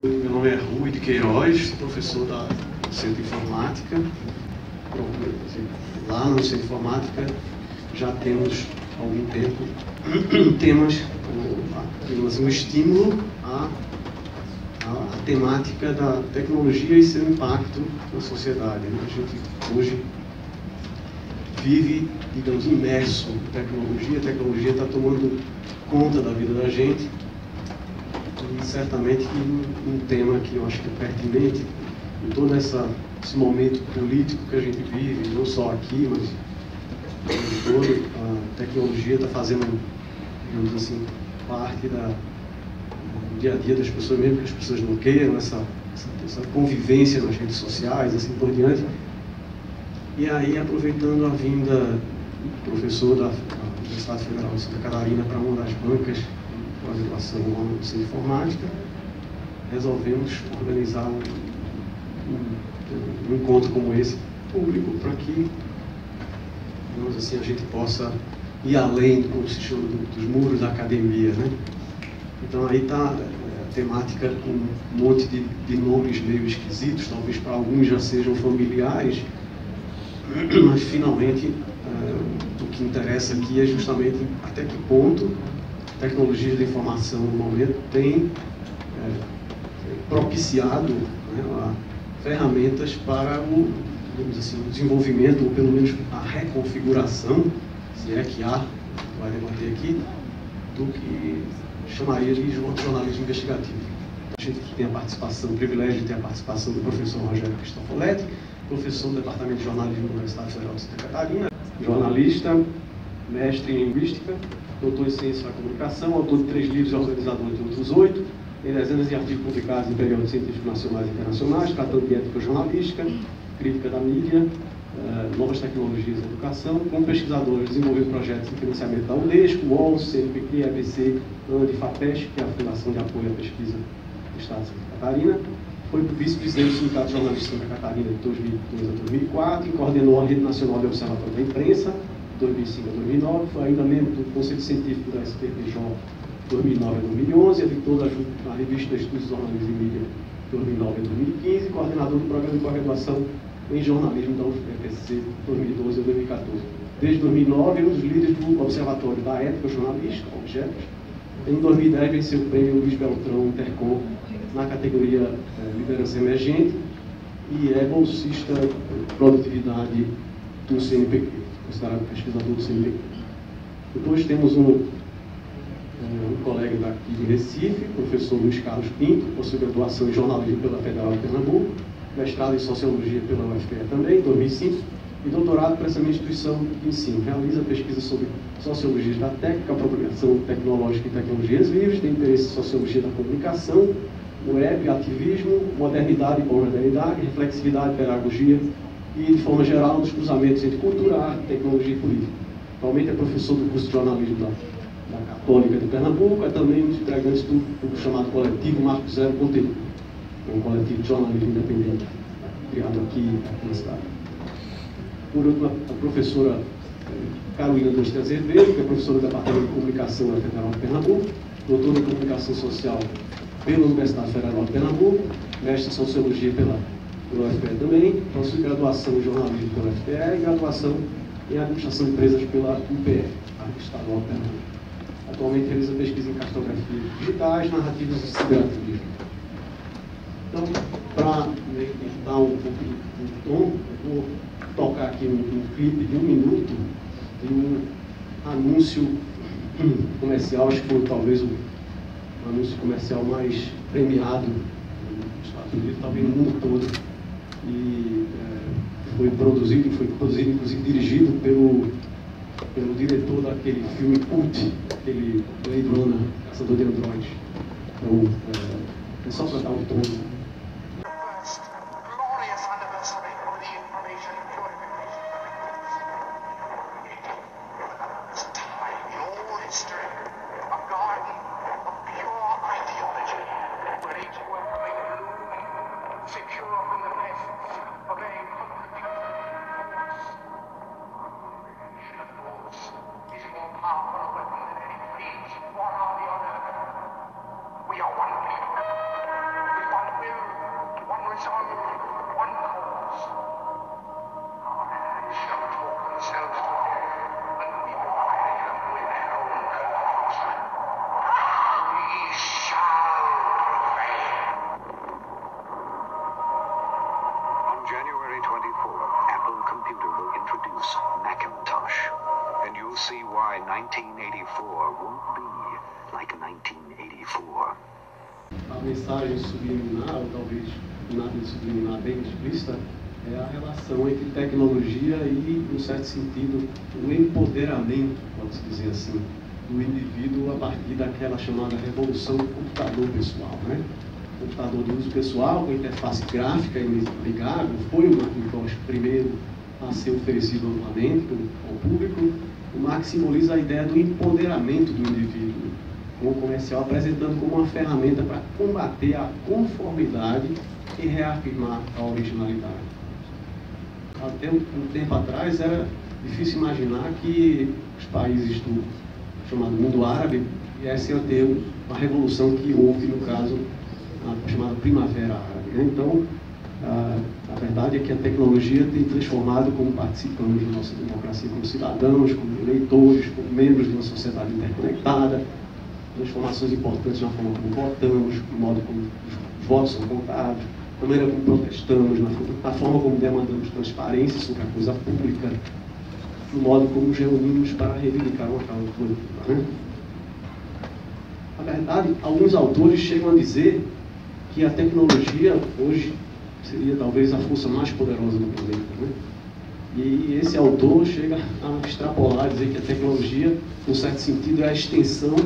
Meu nome é Rui de Queiroz, sou professor da Centro de Informática. Lá no Centro de Informática já temos há algum tempo temas como um estímulo à temática da tecnologia e seu impacto na sociedade. A gente hoje vive, digamos, imerso em tecnologia. A tecnologia está tomando conta da vida da gente. E certamente que um tema que eu acho que é pertinente em todo esse momento político que a gente vive, não só aqui, mas todo, a tecnologia está fazendo, digamos assim, parte do dia a dia das pessoas, mesmo que as pessoas não queiram, essa convivência nas redes sociais, assim por diante. E aí, aproveitando a vinda do professor da Universidade Federal de Santa Catarina para uma das bancas com a graduação no Centro de Informática, resolvemos organizar um encontro como esse, público, para que, digamos assim, a gente possa ir além, como se chama, dos muros da academia, né? Então aí está a temática com um monte de nomes meio esquisitos, talvez para alguns já sejam familiares, mas finalmente o que interessa aqui é justamente até que ponto tecnologias de informação no momento tem propiciado, né, ferramentas para digamos assim, o desenvolvimento, ou pelo menos a reconfiguração, se é que há, vai debater aqui, do que chamaria de jornalismo investigativo. A gente tem a participação, o privilégio de ter a participação do professor Rogério Cristofoletti, professor do Departamento de Jornalismo da Universidade Federal de Santa Catarina, jornalista, mestre em linguística, doutor em ciência da comunicação, autor de 3 livros e organizador de outros 8, tem dezenas de artigos publicados em períodos científicos nacionais e internacionais, tratando de ética jornalística, crítica da mídia, novas tecnologias da educação. Como pesquisador, desenvolveu projetos de financiamento da Unesco, UOL, CNPq, EBC, ANDE e FAPESP, que é a Fundação de Apoio à Pesquisa do Estado de Santa Catarina. Foi vice-presidente do Sindicato de Jornalistas de Santa Catarina de 2002 a 2004 e coordenou a Rede Nacional de Observatório da Imprensa, 2005 a 2009, foi ainda membro do Conselho Científico da SPPJ 2009 a 2011, editor da revista Estudos de Jornalismo e Mídia 2009 a 2015, coordenador do programa de pós-graduação em jornalismo da UFPC 2012 a 2014. Desde 2009, é um dos líderes do Observatório da Ética Jornalística, Objetos. Em 2010, venceu o prêmio Luiz Beltrão Intercom na categoria Liderança Emergente e é bolsista de produtividade do CNPq, considerado pesquisador do CNPq. Depois temos um colega daqui de Recife, professor Luiz Carlos Pinto, possui graduação em jornalismo pela Federal de Pernambuco, mestrado em sociologia pela UFPE também, em 2005, e doutorado por essa mesma instituição de ensino. Realiza pesquisa sobre sociologia da técnica, apropriação tecnológica e tecnologias livres, tem interesse em sociologia da comunicação, web, ativismo, modernidade e pós-modernidade, reflexividade, pedagogia e, de forma geral, nos cruzamentos entre cultura, arte, tecnologia e política. Atualmente é professor do curso de jornalismo da Católica de Pernambuco, é também um dos integrantes do chamado coletivo Marco Zero Conteúdo, um coletivo de jornalismo independente, criado aqui na cidade. Por último, a professora Carolina Doste Azevedo, que é professora do Departamento de Comunicação da Federal de Pernambuco, doutora em Comunicação Social pela Universidade Federal de Pernambuco, mestre em Sociologia pela UFPE também, possui graduação em Jornalismo pela UFPE e graduação em Administração de Empresas pela UPE, a Estadual de Pernambuco. Atualmente realiza pesquisa em cartografias digitais, narrativas e ciberativismo. Então, para dar um pouco de tom, eu vou tocar aqui um clipe de 1 minuto de um anúncio comercial, acho que foi talvez o anúncio comercial mais premiado nos Estados Unidos, talvez no mundo todo. E foi produzido, inclusive dirigido pelo diretor daquele filme cult, aquele Blade Runner, Caçador de Androides. Então, é só para dar um tom. We are one people. We A mensagem subliminar, ou talvez nada de subliminar bem explícita, é a relação entre tecnologia e, em certo sentido, o empoderamento, pode-se dizer assim, do indivíduo a partir daquela chamada revolução do computador pessoal, né? O computador de uso pessoal, com interface gráfica e amigável, foi o Macintosh primeiro a ser oferecido amplamente ao público. O Mac simboliza a ideia do empoderamento do indivíduo, com o comercial apresentando como uma ferramenta para combater a conformidade e reafirmar a originalidade. Até um tempo atrás era difícil imaginar que os países do chamado mundo árabe viessem a ter uma revolução que houve, no caso, a chamada Primavera Árabe, né? Então, a verdade é que a tecnologia tem transformado como participantes da nossa democracia, como cidadãos, como eleitores, como membros de uma sociedade interconectada, transformações importantes na forma como votamos, no modo como os votos são contados, na maneira como protestamos, na forma como demandamos transparência sobre a coisa pública, no modo como nos reunimos para reivindicar uma causa coletiva, né? Na verdade, alguns autores chegam a dizer que a tecnologia hoje seria talvez a força mais poderosa do planeta, né? E esse autor chega a extrapolar, dizer que a tecnologia, num certo sentido, é a extensão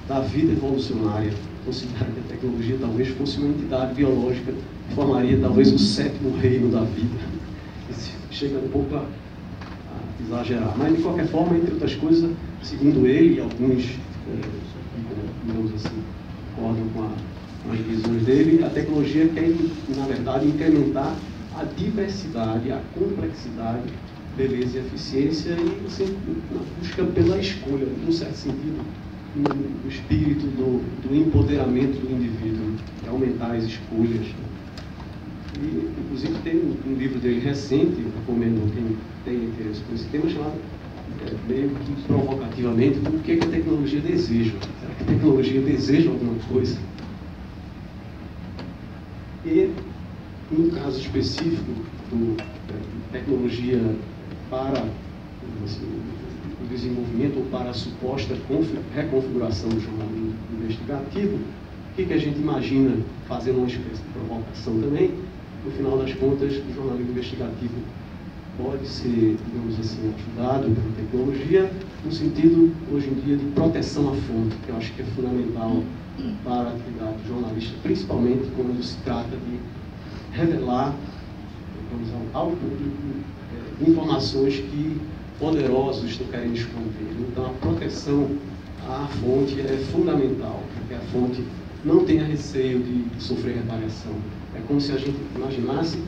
da vida evolucionária. Considerar que a tecnologia talvez fosse uma entidade biológica que formaria talvez o sétimo reino da vida. Isso chega um pouco a exagerar. Mas, de qualquer forma, entre outras coisas, segundo ele e alguns, digamos assim, concordam com as visões dele, a tecnologia quer, na verdade, incrementar a diversidade, a complexidade, beleza e eficiência, e você busca pela escolha, num certo sentido, no espírito do empoderamento do indivíduo, de aumentar as escolhas. E, inclusive, tem um livro dele recente, eu recomendo quem tem interesse por esse tema, chamado, meio que provocativamente, o que a tecnologia deseja. Será que a tecnologia deseja alguma coisa? E, no caso específico do tecnologia para o desenvolvimento ou para a suposta reconfiguração do jornalismo investigativo, o que a gente imagina, fazendo uma espécie de provocação também? No final das contas, o jornalismo investigativo pode ser, digamos assim, ajudado pela tecnologia, no sentido, hoje em dia, de proteção à fonte, que eu acho que é fundamental para a atividade jornalística, principalmente quando se trata de revelar, digamos, ao público informações que poderosos estão querendo esconder. Então, a proteção à fonte é fundamental, porque a fonte não tenha receio de sofrer retaliação. É como se a gente imaginasse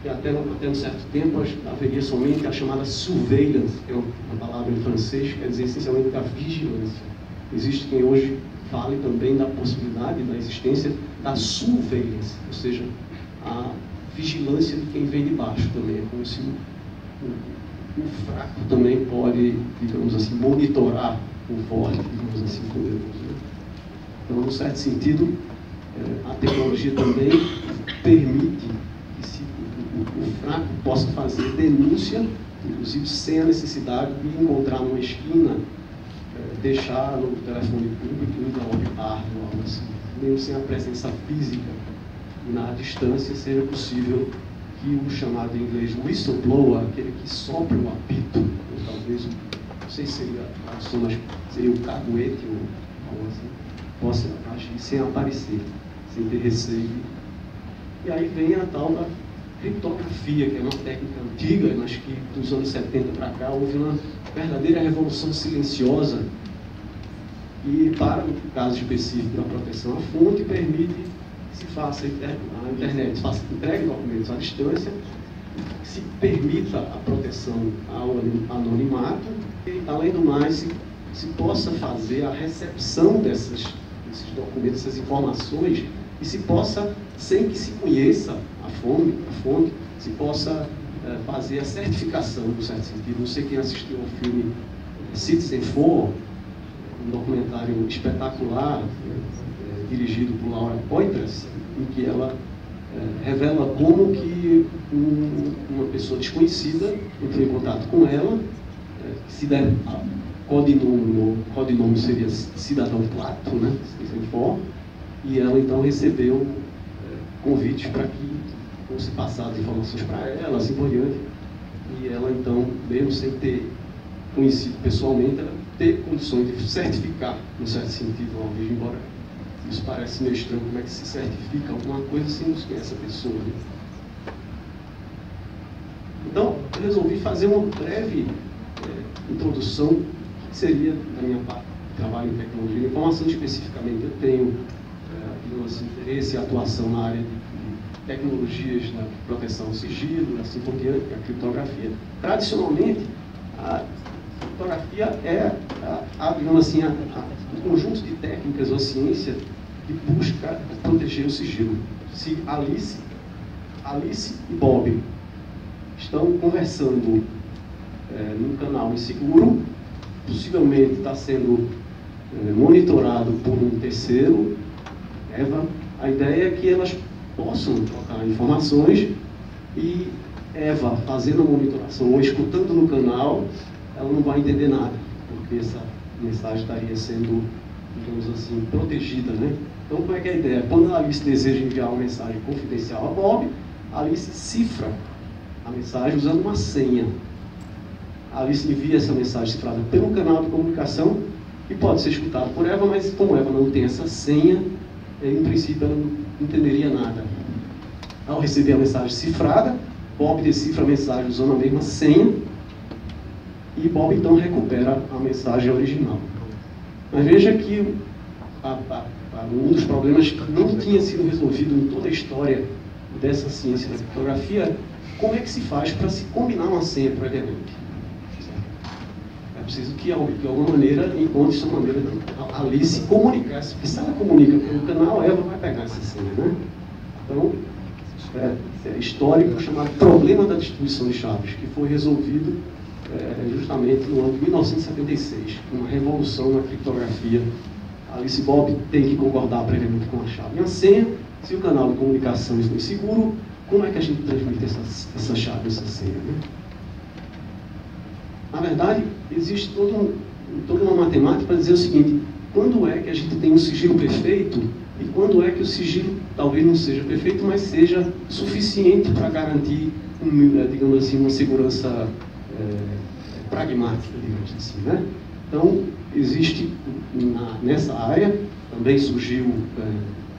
que até um certo tempo haveria somente a chamada surveillance, que é uma palavra em francês, que quer dizer essencialmente a vigilância. Existe quem hoje fale também da possibilidade, da existência da surveillance, ou seja, a vigilância de quem vem de baixo também. É como se o fraco também pode, digamos assim, monitorar o forte, digamos assim, poderoso, né? Então, num certo sentido, a tecnologia também permite que o fraco possa fazer denúncia, inclusive sem a necessidade de encontrar numa esquina, deixar no telefone público e dar um árbitro, algo assim. Mesmo sem a presença física e na distância, seja possível que o chamado em inglês whistleblower, aquele que sopra o apito, ou talvez, não sei se seria a tradução, mas seria o caguete ou algo assim, possa agir sem aparecer, sem ter receio. E aí vem a tal da criptografia, que é uma técnica antiga, mas que dos anos 70 para cá houve uma verdadeira revolução silenciosa e, para o caso específico da proteção à fonte, permite que se faça a internet, se entregue documentos à distância, que se permita a proteção ao anonimato e, além do mais, se possa fazer a recepção desses documentos, dessas informações, e se possa, sem que se conheça a fonte, se possa fazer a certificação, no certo sentido. Não sei quem assistiu ao filme Citizenfour, um documentário espetacular, dirigido por Laura Poitras, em que ela revela como que uma pessoa desconhecida entrou em contato com ela, codinome seria Cidadão Plato, né, se for, e ela então recebeu convites para que fosse passadas informações para ela, assim por diante, e ela então, mesmo sem ter conhecido pessoalmente, ela ter condições de certificar, no certo sentido, uma vez, embora isso parece meio estranho, como é que se certifica alguma coisa sem nos conhecer essa pessoa, né? Então, eu resolvi fazer uma breve introdução, que seria, da minha parte, trabalho em tecnologia de informação. Especificamente, eu tenho interesse e atuação na área de tecnologias da proteção ao sigilo, assim por diante, a criptografia. Tradicionalmente, a criptografia é, digamos assim, um conjunto de técnicas ou ciência que busca proteger o sigilo. Se Alice e Bob estão conversando num canal inseguro, possivelmente está sendo monitorado por um terceiro, Eva. A ideia é que elas possam trocar informações e Eva, fazendo a monitoração ou escutando no canal, ela não vai entender nada, porque essa mensagem estaria sendo, digamos assim, protegida, né? Então, qual é que é a ideia? Quando a Alice deseja enviar uma mensagem confidencial a Bob, a Alice cifra a mensagem usando uma senha. A Alice envia essa mensagem cifrada pelo canal de comunicação e pode ser escutada por Eva, mas como Eva não tem essa senha, em princípio ela não entenderia nada. Ao receber a mensagem cifrada, Bob decifra a mensagem usando a mesma senha e Bob então recupera a mensagem original. Mas veja que um dos problemas que não tinha sido resolvido em toda a história dessa ciência da criptografia, como é que se faz para se combinar uma senha previamente? É preciso que, de alguma maneira, encontre-se uma maneira de Alice comunicar, porque se ela comunica pelo canal, Eva vai pegar essa senha, né? Então, é histórico, chamado Problema da Distribuição de Chaves, que foi resolvido justamente no ano de 1976, uma revolução na criptografia. Alice e Bob tem que concordar previamente com a chave e a senha. Se o canal de comunicação for seguro, como é que a gente transmite essa chave, essa senha, né? Na verdade, existe toda uma matemática para dizer o seguinte: quando é que a gente tem um sigilo perfeito e quando é que o sigilo talvez não seja perfeito, mas seja suficiente para garantir, digamos assim, uma segurança pragmática, digamos assim, né? Então, existe nessa área, também surgiu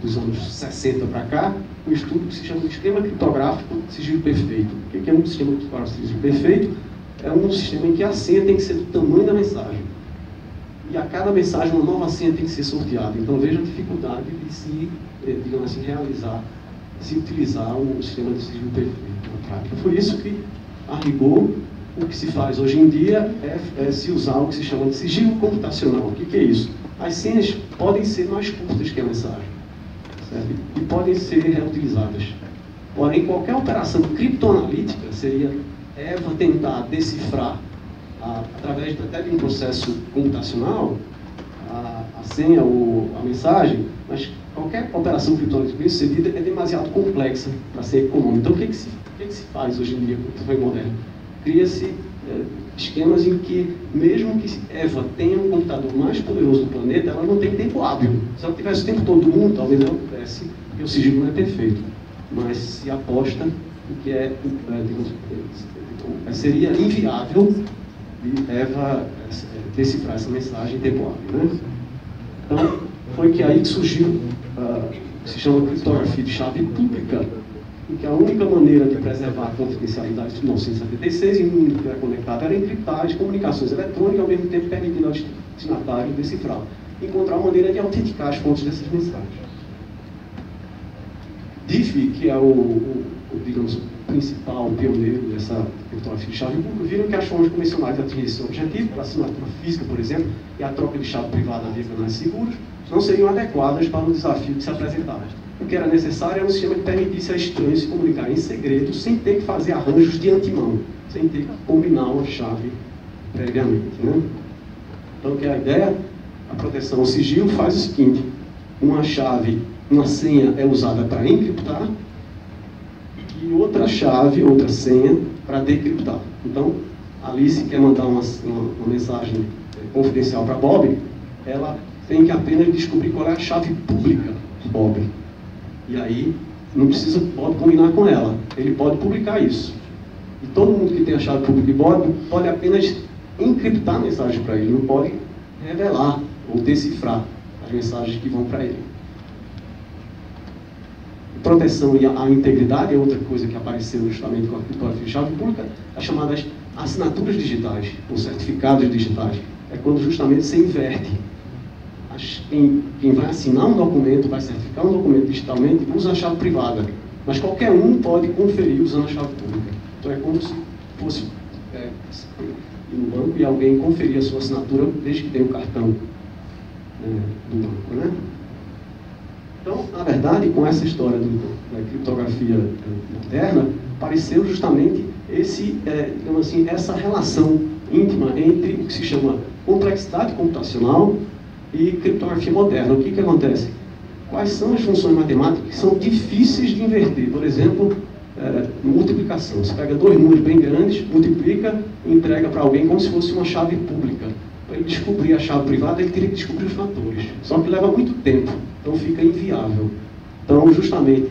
dos anos 60 para cá, um estudo que se chama de esquema criptográfico de sigilo perfeito. O que é um sistema criptográfico de sigilo perfeito? É um sistema em que a senha tem que ser do tamanho da mensagem. E a cada mensagem, uma nova senha tem que ser sorteada. Então, veja a dificuldade de se, digamos assim, se utilizar um sistema de sigilo perfeito na prática. Por isso que, a rigor, o que se faz hoje em dia é se usar o que se chama de sigilo computacional. O que é isso? As senhas podem ser mais curtas que a mensagem, certo? E podem ser reutilizadas. Porém, qualquer operação criptoanalítica seria Eva tentar decifrar, através até de um processo computacional, a senha ou a mensagem, mas qualquer operação criptoanalítica bem sucedida é demasiado complexa para ser econômica. Então, o que se faz hoje em dia com o que foi moderno? Cria-se esquemas em que, mesmo que Eva tenha um computador mais poderoso do planeta, ela não tem tempo hábil. Se ela tivesse o tempo todo do mundo, talvez ela pudesse, porque o sigilo não é perfeito. Mas se aposta o que seria inviável de Eva decifrar essa mensagem em tempo hábil, né? Então, foi que aí que surgiu o que se chama criptografia de chave pública, em que a única maneira de preservar a confidencialidade de 1976 em um mundo que era conectado era encriptar as comunicações eletrônicas, ao mesmo tempo permitindo ao destinatário decifrar, encontrar uma maneira de autenticar as fontes dessas mensagens. Diffie, que é digamos, o principal pioneiro dessa criptografia de chave pública, viram que as formas convencionais de atingir esse objetivo, a assinatura física, por exemplo, e a troca de chave privada via canais seguros, não seriam adequadas para o desafio que se apresentava. O que era necessário era um sistema que permitisse a estranhos se comunicarem em segredo, sem ter que fazer arranjos de antemão, sem ter que combinar uma chave previamente, né? Então, o que é a ideia? A proteção ao sigilo faz o seguinte: uma senha é usada para encriptar e outra senha para decriptar. Então, Alice quer mandar uma mensagem confidencial para Bob, ela tem que apenas descobrir qual é a chave pública de Bob. E aí, não precisa Bob combinar com ela, ele pode publicar isso. E todo mundo que tem a chave pública de Bob pode apenas encriptar a mensagem para ele, não pode revelar ou decifrar as mensagens que vão para ele. Proteção e a integridade é outra coisa que apareceu justamente com a criptografia de chave pública, as chamadas assinaturas digitais, ou certificados digitais. É quando justamente se inverte. Quem vai assinar um documento, vai certificar um documento digitalmente, usa a chave privada. Mas qualquer um pode conferir usando a chave pública. Então é como se fosse ir no banco e alguém conferir a sua assinatura desde que tenha o cartão do banco, né? Então, na verdade, com essa história da criptografia moderna, apareceu justamente digamos assim, essa relação íntima entre o que se chama complexidade computacional e criptografia moderna. O que acontece? Quais são as funções matemáticas que são difíceis de inverter? Por exemplo, multiplicação. Você pega dois números bem grandes, multiplica e entrega para alguém como se fosse uma chave pública. Para ele descobrir a chave privada, ele teria que descobrir os fatores. Só que leva muito tempo, então fica inviável. Então, justamente,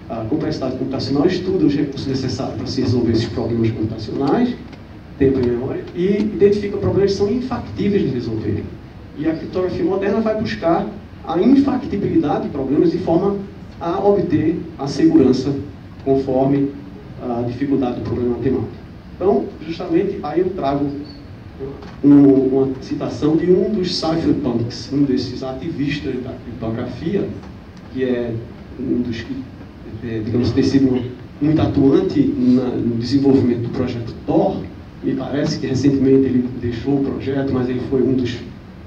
a complexidade computacional estuda os recursos necessários para se resolver esses problemas computacionais, tempo e memória, e identifica problemas que são infactíveis de resolver. E a criptografia moderna vai buscar a infactibilidade de problemas de forma a obter a segurança conforme a dificuldade do problema matemático. Então, justamente, aí eu trago uma citação de um dos cypherpunks, um desses ativistas da criptografia, que é um dos que, digamos, tem sido muito atuante no desenvolvimento do projeto Tor. Me parece que recentemente ele deixou o projeto, mas ele foi um dos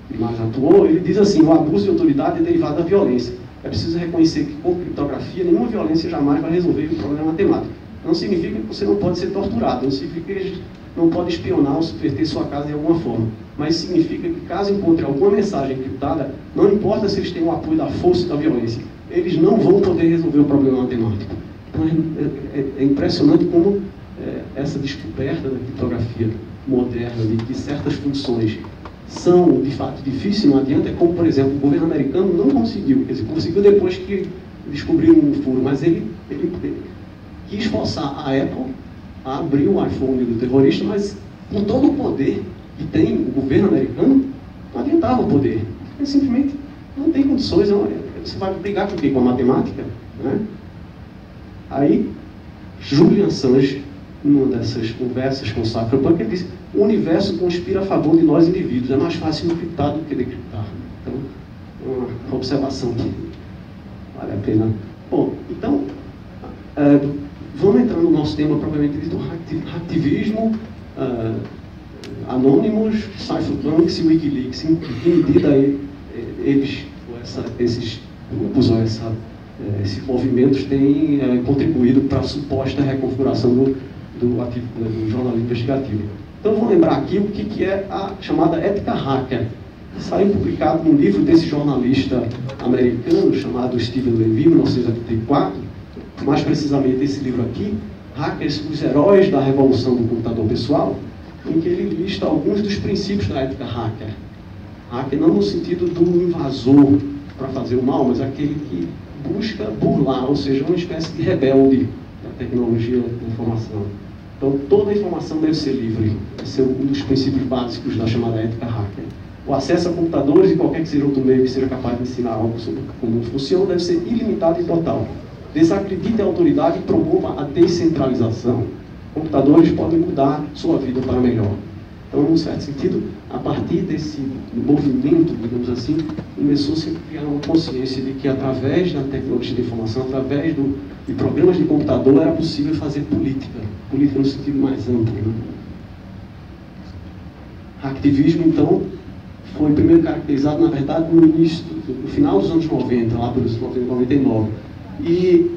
que mais atuou. Ele diz assim: o abuso de autoridade é derivado da violência. É preciso reconhecer que com criptografia nenhuma violência jamais vai resolver o problema matemático. Não significa que você não pode ser torturado, não significa que não pode espionar ou subverter sua casa de alguma forma, mas significa que caso encontre alguma mensagem encriptada, não importa se eles têm o apoio da força e da violência, eles não vão poder resolver o problema matemático. Então é impressionante como essa descoberta da criptografia moderna, de que certas funções são de fato difíceis, não adianta, é como, por exemplo, o governo americano não conseguiu, quer dizer, conseguiu depois que descobriu um furo, mas ele quis forçar a Apple a abrir o iPhone do terrorista, mas com todo o poder que tem o governo americano, não adiantava o poder. Ele simplesmente não tem condições. Você vai brigar com o quê? Com a matemática? Né? Aí, Julian Assange, numa dessas conversas com o Cypherpunk, ele disse: o universo conspira a favor de nós indivíduos, é mais fácil encriptar do que decriptar. Então, uma observação que vale a pena. Bom, então, vamos entrar no nosso tema propriamente dito, hacktivismo, Anonymous, Cypherpunks e Wikileaks. Em que medida esses grupos ou esses movimentos têm contribuído para a suposta reconfiguração do jornalismo investigativo. Então vamos lembrar aqui o que é a chamada ética hacker. Saiu publicado num livro desse jornalista americano chamado Steven Levy, em 1984, mais precisamente esse livro aqui, Hackers, os Heróis da Revolução do Computador Pessoal, em que ele lista alguns dos princípios da ética hacker. Hacker não no sentido do invasor para fazer o mal, mas aquele que busca burlar, ou seja, uma espécie de rebelde da tecnologia da informação. Então, toda a informação deve ser livre. Esse é um dos princípios básicos da chamada ética hacker. O acesso a computadores e qualquer que seja outro meio que seja capaz de ensinar algo sobre como funciona deve ser ilimitado e total. Desacredite a autoridade e promova a descentralização. Computadores podem mudar sua vida para melhor. Então, num certo sentido, a partir desse movimento, digamos assim, começou-se a criar uma consciência de que através da tecnologia de informação, através de programas de computador, era possível fazer política. Política no sentido mais amplo. Né? Hacktivismo, então, foi primeiro caracterizado, na verdade, no final dos anos 90, lá pelos 99. E,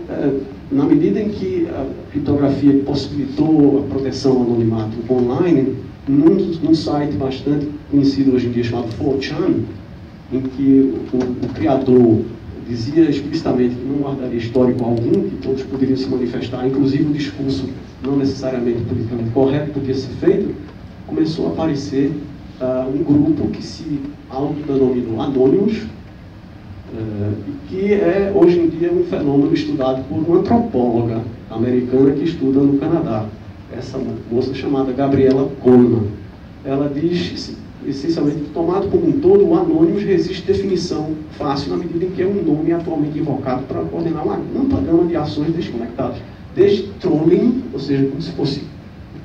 na medida em que a criptografia possibilitou a proteção ao anonimato online, num site bastante conhecido hoje em dia chamado 4chan, em que o criador dizia explicitamente que não guardaria histórico algum, que todos poderiam se manifestar, inclusive o discurso não necessariamente politicamente correto podia ser feito, começou a aparecer um grupo que se autodenominou Anonymous, que é, hoje em dia, um fenômeno estudado por uma antropóloga americana que estuda no Canadá. Essa moça chamada Gabriela Goleman. Ela diz, essencialmente, que tomado como um todo, o Anonymous resiste definição fácil na medida em que é um nome atualmente invocado para coordenar uma ampla gama de ações desconectadas. Desde trolling, ou seja, como se fosse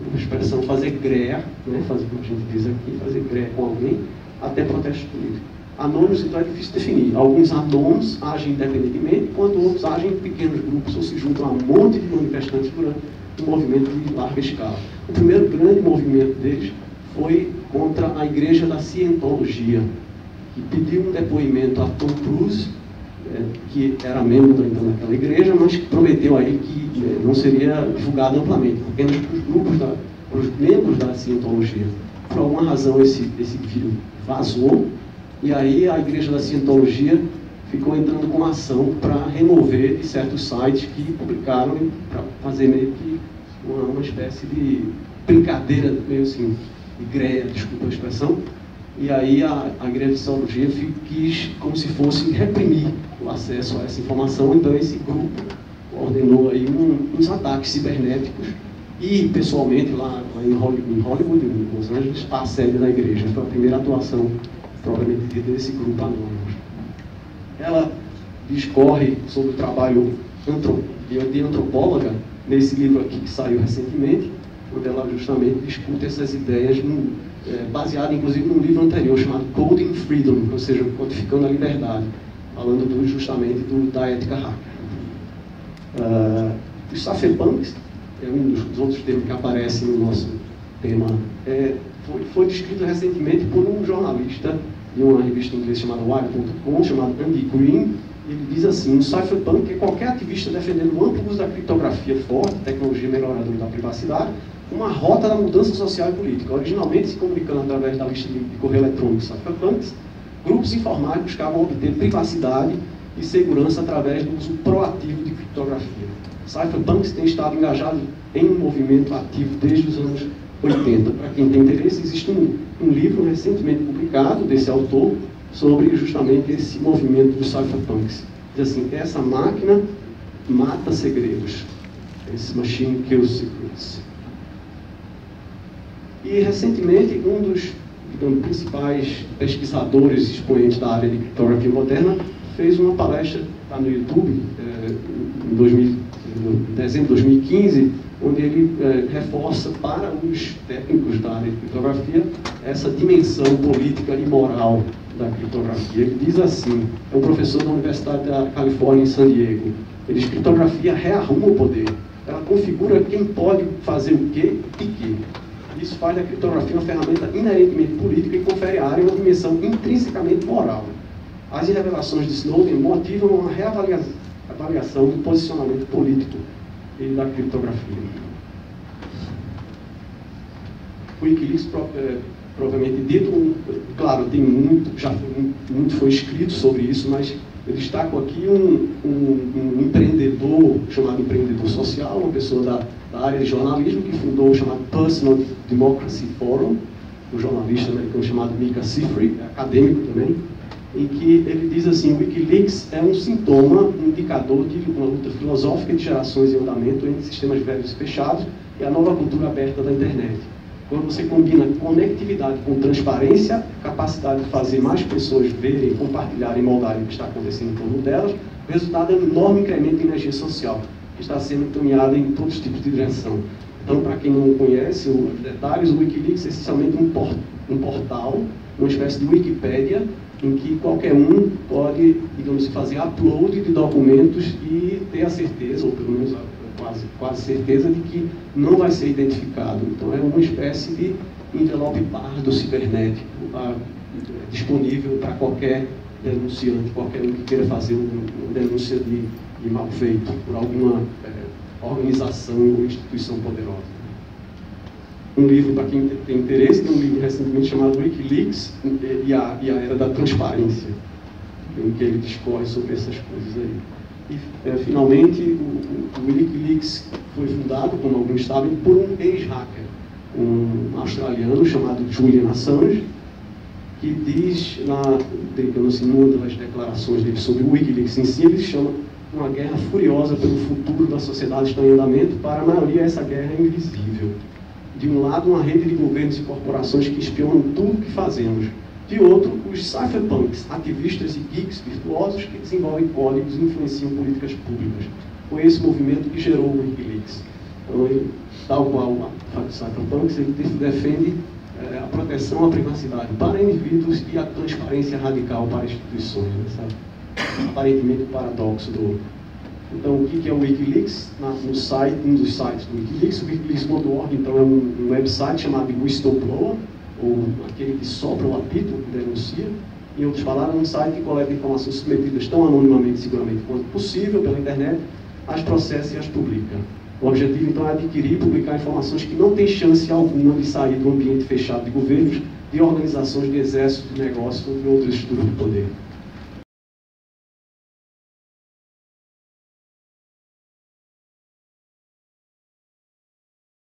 uma expressão fazer greia, né, fazer, como a gente diz aqui, fazer greia com alguém, até protesto político. Anônimos, então, é difícil definir. Alguns anônimos agem independentemente, enquanto outros agem em pequenos grupos ou se juntam a um monte de manifestantes durante um movimento de larga escala. O primeiro grande movimento deles foi contra a Igreja da Cientologia, que pediu um depoimento a Tom Cruise, que era membro então daquela igreja, mas que prometeu aí que não seria divulgado amplamente, apenas para os membros da Cientologia. Por alguma razão esse vídeo vazou, e aí a Igreja da Cientologia ficou entrando com ação para remover de certos sites que publicaram, para fazer meio que uma espécie de brincadeira, meio assim, de greia, desculpa a expressão. E aí a Igreja de Cientologia quis, como se fosse, reprimir o acesso a essa informação. Então esse grupo ordenou aí uns ataques cibernéticos e, pessoalmente, lá em Hollywood, em Los Angeles, a sede da igreja. Foi a primeira atuação, propriamente dita, desse grupo anônimo. Ela discorre sobre o trabalho de antropóloga nesse livro aqui que saiu recentemente, onde ela justamente discute essas ideias, baseado inclusive num livro anterior chamado Coding Freedom, ou seja, codificando a liberdade, falando justamente da ética hacker. Os cypherpunks é um dos outros termos que aparecem no nosso tema. Foi descrito recentemente por um jornalista de uma revista inglesa chamada Wired.com, chamado Andy Green. Ele diz assim: um cypherpunk é qualquer ativista defendendo o amplo uso da criptografia forte, tecnologia melhoradora da privacidade, uma rota da mudança social e política. Originalmente se comunicando através da lista de correio eletrônico cypherpunks, grupos informais buscavam obter privacidade e segurança através do uso proativo de criptografia. Cypherpunks têm estado engajados em um movimento ativo desde os anos 80. Para quem tem interesse, existe um livro recentemente publicado desse autor sobre justamente esse movimento dos cypherpunks. Diz assim: essa máquina mata segredos. Esse machine kills secrets. E recentemente um dos principais pesquisadores expoentes da área de criptografia moderna fez uma palestra, está no YouTube, em dezembro de 2015, onde ele reforça para os técnicos da área de criptografia essa dimensão política e moral da criptografia. Ele diz assim: é um professor da Universidade da Califórnia em San Diego. Ele diz: criptografia rearruma o poder. Ela configura quem pode fazer o quê e que. Isso faz da criptografia uma ferramenta inerentemente política e confere à área uma dimensão intrinsecamente moral. As revelações de Snowden motivam uma reavaliação do posicionamento político e da criptografia. O Wikileaks, provavelmente dito, claro, tem muito foi escrito sobre isso, mas eu destaco aqui um empreendedor, chamado empreendedor social, uma pessoa da área de jornalismo, que fundou o chamado Personal Democracy Forum, um jornalista americano chamado Micah Sifry, acadêmico também, em que ele diz assim: o Wikileaks é um sintoma, um indicador de uma luta filosófica de gerações em andamento entre sistemas velhos e fechados e a nova cultura aberta da internet. Quando você combina conectividade com transparência, capacidade de fazer mais pessoas verem, compartilharem e moldarem o que está acontecendo em torno delas, o resultado é um enorme incremento de energia social, que está sendo encaminhada em todos os tipos de direção. Então, para quem não conhece os detalhes, o Wikileaks é essencialmente um portal, uma espécie de Wikipédia, em que qualquer um pode, digamos, fazer upload de documentos e ter a certeza, ou pelo menos quase certeza, de que não vai ser identificado. Então é uma espécie de envelope pardo cibernético disponível para qualquer denunciante, qualquer um que queira fazer uma denúncia de mal feito por alguma organização ou instituição poderosa. Um livro, para quem tem interesse, tem um livro recentemente chamado Wikileaks e a Era da Transparência, em que ele discorre sobre essas coisas aí. E, finalmente, o Wikileaks foi fundado, como alguns sabem, por um ex-hacker, um australiano chamado Julian Assange, que diz, numa das declarações dele sobre o Wikileaks em si, ele chama uma guerra furiosa pelo futuro da sociedade está em andamento. Para a maioria, essa guerra é invisível. De um lado, uma rede de governos e corporações que espionam tudo que fazemos. De outro, os cypherpunks, ativistas e geeks virtuosos que desenvolvem códigos e influenciam políticas públicas. Foi esse movimento que gerou o Wikileaks. Então, ele, tal qual o cypherpunks, ele defende a proteção à privacidade para indivíduos e a transparência radical para instituições. Né, sabe? Aparentemente o paradoxo do... Então, o que é o Wikileaks? No site, um dos sites do Wikileaks, o wikileaks.org, então, é um website chamado de whistleblower, ou aquele que sopra o apito, que denuncia. Em outras palavras, um site que coleta informações submetidas tão anonimamente, seguramente, quanto possível pela internet, as processa e as publica. O objetivo, então, é adquirir e publicar informações que não têm chance alguma de sair do ambiente fechado de governos, de organizações de exército, de negócios ou de outras estruturas de poder.